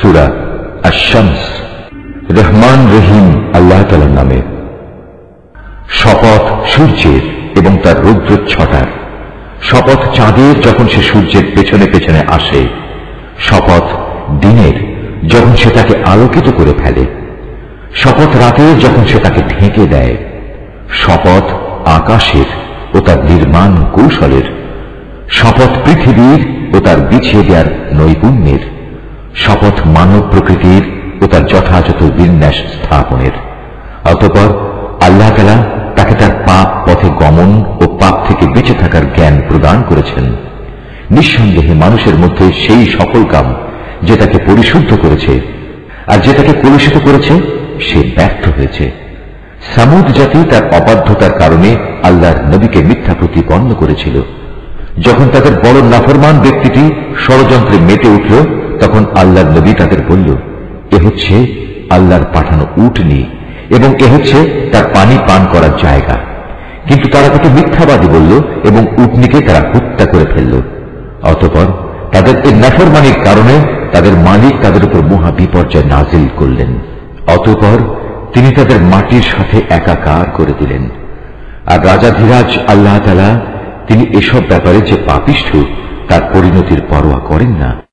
সূরা আশ-শামস। রহমান রহিম আল্লাহ তাআলার নামে। শপথ সূর্যের এবং তার রৌদ্রচ্ছটার, শপথ চাঁদের যখন সে সূর্যের পেছনে পেছনে আসে, শপথ দিনের যখন সে তাকে আলোকিত করে ফেলে, শপথ রাতের যখন সে তাকে ঢেকে দেয়, শপথ আকাশের ও তার নির্মাণ কৌশলের, শপথ পৃথিবীর ও তার বিছিয়ে দেওয়ার নৈপুণ্যের, শপথ মানব প্রকৃতির ও তার যথাযথ বিন্যাস স্থাপনের। অতঃপর আল্লাহ তাআলা তাকে তার পাপ পথে গমন ও পাপ থেকে বেঁচে থাকার জ্ঞান প্রদান করেছেন। নিঃসন্দেহে মানুষের মধ্যে সেই সকল কাম যে তাকে পরিশুদ্ধ করেছে, আর যে তাকে কলুষিত করেছে সে ব্যর্থ হয়েছে। সামুদ জাতি তার অবাধ্যতার কারণে আল্লাহর নবীকে মিথ্যা প্রতিপন্ন করেছিল। যখন তাদের বড় নাফরমান ব্যক্তিটি ষড়যন্ত্রে মেতে উঠল, তখন আল্লাহর নবী তাদের বলল, এ হচ্ছে আল্লাহর পাঠানো উটনী এবং এ হচ্ছে তার পানি পান করার জায়গা। কিন্তু তারা তাকে মিথ্যাবাদী বলল এবং উটনীকে তারা হত্যা করে ফেলল। অতঃপর তাদের এই নাফরমানির কারণে তাদের মালিক তাদের উপর মহা বিপর্যয় নাজিল করলেন। অতঃপর তিনি তাদের মাটির সাথে একাকার করে দিলেন। আর রাজাধিরাজ আল্লাহ তাআলা তিনি এসব ব্যাপারে যে পাপিষ্ঠ তার পরিণতির পরোয়া করেন না।